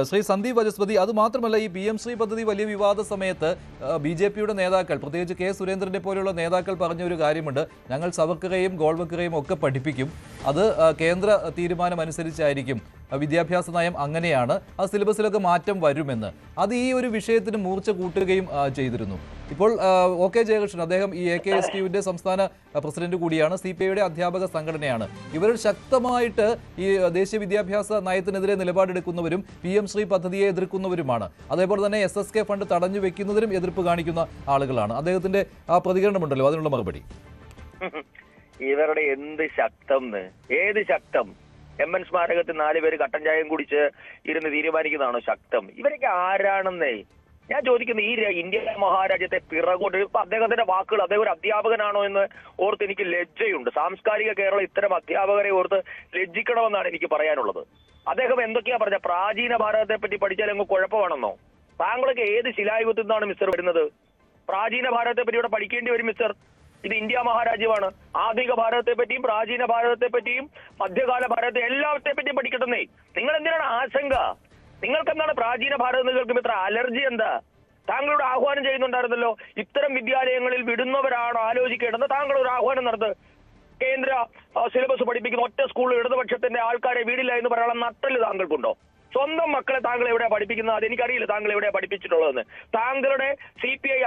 ശ്രീ സന്ദീപ് വചസ്പതി, അത് മാത്രമല്ല ഈ PM ശ്രീ പദ്ധതി വലിയ വിവാദ സമയത്ത് BJPയുടെ നേതാക്കൾ, പ്രത്യേകിച്ച് K സുരേന്ദ്രനെ പോലെയുള്ള നേതാക്കൾ പറഞ്ഞ ഒരു കാര്യമുണ്ട്. ഞങ്ങൾ സവർക്കറേയും ഗോൾവക്കറേയും ഒക്കെ പഠിപ്പിക്കും, അത് കേന്ദ്ര തീരുമാനമനുസരിച്ചായിരിക്കും, വിദ്യാഭ്യാസ നയം അങ്ങനെയാണ്, ആ സിലബസിലൊക്കെ മാറ്റം വരുമെന്ന്. അത് ഈ ഒരു വിഷയത്തിന് മൂർച്ച കൂട്ടുകയും ചെയ്തിരുന്നു. ഇപ്പോൾ OK ജയകൃഷ്ണൻ, അദ്ദേഹം ഈ AKSTUവിൻ്റെ സംസ്ഥാന പ്രസിഡന്റ് കൂടിയാണ്, CPIയുടെ അധ്യാപക സംഘടനയാണ്. ഇവർ ശക്തമായിട്ട് ഈ ദേശീയ വിദ്യാഭ്യാസ നയത്തിനെതിരെ നിലപാടെടുക്കുന്നവരും PM ശ്രീ പദ്ധതിയെ എതിർക്കുന്നവരുമാണ്. അതേപോലെ തന്നെ SSK ഫണ്ട് തടഞ്ഞു വെക്കുന്നതിനും എതിർപ്പ് കാണിക്കുന്ന ആളുകളാണ്. അദ്ദേഹത്തിന്റെ ആ പ്രതികരണമുണ്ടല്ലോ, അതിനുള്ള മറുപടി. ഇവരുടെ എന്ത് ശക്തം, ഏത് ശക്തം? MN സ്മാരകത്തിൽ 4 പേര് കട്ടൻ ചായം കുടിച്ച് ഇരുന്ന് തീരുമാനിക്കുന്നതാണോ ശക്തം? ഇവരൊക്കെ ആരാണെന്നേ ഞാൻ ചോദിക്കുന്നത്. ഈ ഇന്ത്യ മഹാരാജ്യത്തെ പിറകോട്ട് അദ്ദേഹത്തിന്റെ വാക്കുകൾ, അദ്ദേഹം ഒരു അധ്യാപകനാണോ എന്ന് ഓർത്ത് എനിക്ക് ലജ്ജയുണ്ട്. സാംസ്കാരിക കേരളം ഇത്തരം അധ്യാപകരെ ഓർത്ത് ലജ്ജിക്കണമെന്നാണ് എനിക്ക് പറയാനുള്ളത്. അദ്ദേഹം എന്തൊക്കെയാ പറഞ്ഞ, പ്രാചീന ഭാരതത്തെ പറ്റി പഠിച്ചാൽ അങ്ങ് കുഴപ്പമാണെന്നോ? താങ്കളൊക്കെ ഏത് ശിലായുഗത്തിൽ നിന്നാണ് മിസ്റ്റർ വരുന്നത്? പ്രാചീന ഭാരതത്തെ പറ്റി ഇവിടെ പഠിക്കേണ്ടി വരും മിസ്റ്റർ. ഇത് ഇന്ത്യ മഹാരാജ്യമാണ്. ആധുനിക ഭാരതത്തെ പറ്റിയും പ്രാചീന ഭാരതത്തെ പറ്റിയും മധ്യകാല ഭാരതത്തെ എല്ലാവരുടെ പറ്റിയും പഠിക്കട്ടെന്നേ. നിങ്ങൾ എന്തിനാണ് ആശങ്ക? നിങ്ങൾക്ക് എന്താണ് പ്രാചീന ഭാരതം കേൾക്കുമ്പോൾ ഇത്ര അലർജി? എന്താ? താങ്കളോട് ആഹ്വാനം ചെയ്യുന്നുണ്ടായിരുന്നല്ലോ, ഇത്തരം വിദ്യാലയങ്ങളിൽ വിടുന്നവരാണോ ആലോചിക്കേണ്ടത്? താങ്കൾ ഒരു ആഹ്വാനം നടത്ത്. കേന്ദ്ര സിലബസ് പഠിപ്പിക്കുന്ന ഒറ്റ സ്കൂളിൽ ഇടതുപക്ഷത്തിന്റെ ആൾക്കാരെ വീടില്ല എന്ന് പറയാനുള്ള നട്ടല് താങ്കൾക്കുണ്ടോ? സ്വന്തം മക്കളെ താങ്കൾ എവിടെയാ പഠിപ്പിക്കുന്നത്? അതെനിക്കറിയില്ല താങ്കൾ എവിടെയാ പഠിപ്പിച്ചിട്ടുള്ളതെന്ന്. താങ്കളുടെ CPI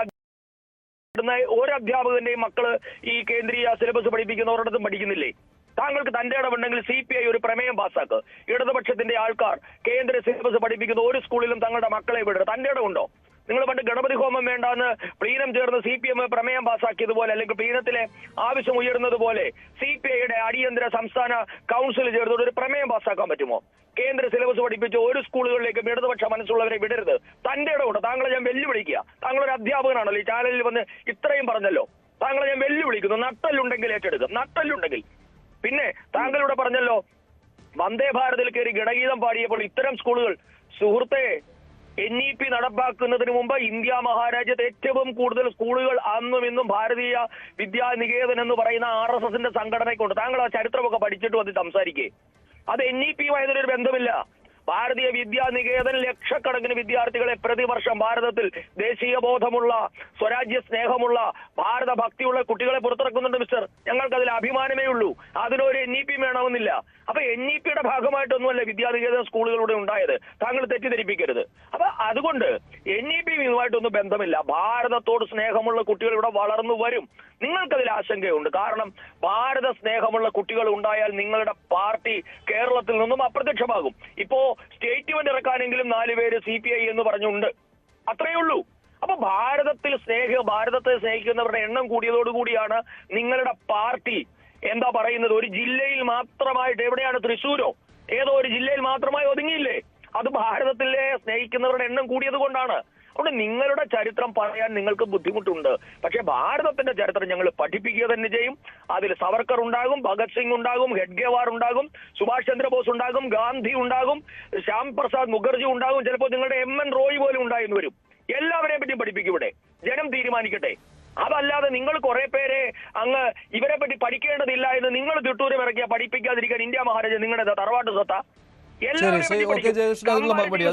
ഒരു അധ്യാപകന്റെയും മക്കള് ഈ കേന്ദ്രീയ സിലബസ് പഠിപ്പിക്കുന്നവരോടൊന്നും പഠിക്കുന്നില്ലേ? താങ്കൾക്ക് തന്റെ ഇടമുണ്ടെങ്കിൽ CPI ഒരു പ്രമേയം പാസ്സാക്ക്. ഇടതുപക്ഷത്തിന്റെ ആൾക്കാർ കേന്ദ്ര സിലബസ് പഠിപ്പിക്കുന്ന ഒരു സ്കൂളിലും തങ്ങളുടെ മക്കളെ വിടുക. തന്റെ ഇടമുണ്ടോ? നിങ്ങൾ പണ്ട് ഗണപതി ഹോമം വേണ്ടാന്ന് പ്ലീനം ചേർന്ന് CPM പ്രമേയം പാസ്സാക്കിയതുപോലെ, അല്ലെങ്കിൽ പ്ലീനത്തിലെ ആവശ്യം ഉയർന്നത് പോലെ CPIയുടെ അടിയന്തര സംസ്ഥാന കൗൺസിൽ ചേർന്ന് ഒരു പ്രമേയം പാസ്സാക്കാൻ പറ്റുമോ? കേന്ദ്ര സിലബസ് പഠിപ്പിച്ച് ഒരു സ്കൂളുകളിലേക്കും ഇടതുപക്ഷ മനസ്സുള്ളവരെ വിടരുത്. തന്റെ ഇടമുണ്ട്. താങ്കളെ ഞാൻ വെല്ലുവിളിക്കുക. താങ്കൾ ഒരു അധ്യാപകനാണല്ലോ, ഈ ചാനലിൽ വന്ന് ഇത്രയും പറഞ്ഞല്ലോ. താങ്കളെ ഞാൻ വെല്ലുവിളിക്കുന്നു. നട്ടല്ലുണ്ടെങ്കിൽ ഏറ്റെടുക്കും, നട്ടല്ലുണ്ടെങ്കിൽ. പിന്നെ താങ്കളിവിടെ പറഞ്ഞല്ലോ, വന്ദേ ഭാരതിൽ കയറി ഗണഗീതം പാടിയപ്പോൾ ഇത്തരം സ്കൂളുകൾ, സുഹൃത്തെ, NEP നടപ്പാക്കുന്നതിന് മുമ്പ് ഇന്ത്യ മഹാരാജ്യത്ത് ഏറ്റവും കൂടുതൽ സ്കൂളുകൾ അന്നും ഇന്നും ഭാരതീയ വിദ്യാനികേതൻ എന്ന് പറയുന്ന RSSന്റെ സംഘടനയ്ക്കുണ്ട്. താങ്കൾ ആ ചരിത്രമൊക്കെ പഠിച്ചിട്ട് വന്ന് സംസാരിക്കേ. അത് NEPയുമായി ഇതിനൊരു ബന്ധമില്ല. ഭാരതീയ വിദ്യാനികേതൻ ലക്ഷക്കണക്കിന് വിദ്യാർത്ഥികളെ പ്രതിവർഷം ഭാരതത്തിൽ ദേശീയ ബോധമുള്ള, സ്വരാജ്യ സ്നേഹമുള്ള, ഭാരത ഭക്തിയുള്ള കുട്ടികളെ പുറത്തിറക്കുന്നുണ്ട് മിസ്റ്റർ. ഞങ്ങൾക്ക് അതിൽ അഭിമാനമേ ഉള്ളൂ. അതിനൊരു NEP വേണമെന്നില്ല. അപ്പൊ NEPയുടെ ഭാഗമായിട്ടൊന്നുമല്ല വിദ്യാനികേതൻ സ്കൂളുകളുടെ ഉണ്ടായത്. താങ്കൾ തെറ്റിദ്ധരിപ്പിക്കരുത്. അപ്പൊ അതുകൊണ്ട് NEPയുമായിട്ടൊന്നും ബന്ധമില്ല. ഭാരതത്തോട് സ്നേഹമുള്ള കുട്ടികൾ ഇവിടെ വളർന്നു വരും. നിങ്ങൾക്കതിൽ ആശങ്കയുണ്ട്. കാരണം ഭാരത സ്നേഹമുള്ള കുട്ടികൾ ഉണ്ടായാൽ നിങ്ങളുടെ പാർട്ടി കേരളത്തിൽ നിന്നും അപ്രത്യക്ഷമാകും. ഇപ്പോ സ്റ്റേറ്റ്മെന്റ് ഇറക്കാനെങ്കിലും 4 പേര് CPI എന്ന് പറഞ്ഞുണ്ട്. അത്രയേ ഉള്ളൂ. അപ്പൊ ഭാരതത്തെ സ്നേഹിക്കുന്നവരുടെ എണ്ണം കൂടിയതോടുകൂടിയാണ് നിങ്ങളുടെ പാർട്ടി എന്താ പറയുന്നത്, ഒരു ജില്ലയിൽ മാത്രമായിട്ട്, എവിടെയാണ്, തൃശ്ശൂരോ ഏതോ ഒരു ജില്ലയിൽ മാത്രമായി ഒതുങ്ങിയില്ലേ? അത് ഭാരതത്തിലെ സ്നേഹിക്കുന്നവരുടെ എണ്ണം കൂടിയത് കൊണ്ടാണ്. അതുകൊണ്ട് നിങ്ങളുടെ ചരിത്രം പറയാൻ നിങ്ങൾക്ക് ബുദ്ധിമുട്ടുണ്ട്. പക്ഷെ ഭാരതത്തിന്റെ ചരിത്രം ഞങ്ങൾ പഠിപ്പിക്കുക തന്നെ ചെയ്യും. അതിൽ സവർക്കർ ഉണ്ടാകും, ഭഗത് സിംഗ് ഉണ്ടാകും, ഹെഡ്ഗേവാർ ഉണ്ടാകും, സുഭാഷ് ചന്ദ്രബോസ് ഉണ്ടാകും, ഗാന്ധി ഉണ്ടാകും, ശ്യാം പ്രസാദ് മുഖർജി ഉണ്ടാകും, ചിലപ്പോൾ നിങ്ങളുടെ MN റോയ് പോലും ഉണ്ടായെന്ന് വരും. എല്ലാവരെയും പറ്റി പഠിപ്പിക്കും. ഇവിടെ ജനം തീരുമാനിക്കട്ടെ. അതല്ലാതെ നിങ്ങൾ കുറെ പേരെ അങ്ങ് ഇവരെ പറ്റി പഠിക്കേണ്ടതില്ല എന്ന് നിങ്ങൾ തിട്ടൂരം ഇറക്കിയ പഠിപ്പിക്കാതിരിക്കാൻ ഇന്ത്യ മഹാരാജ്യം നിങ്ങളുടെ തറവാട്ട് സ്വത്താ? ശരി, OK ജയകൃഷ്ണൻ, അതിനുള്ള മറുപടി.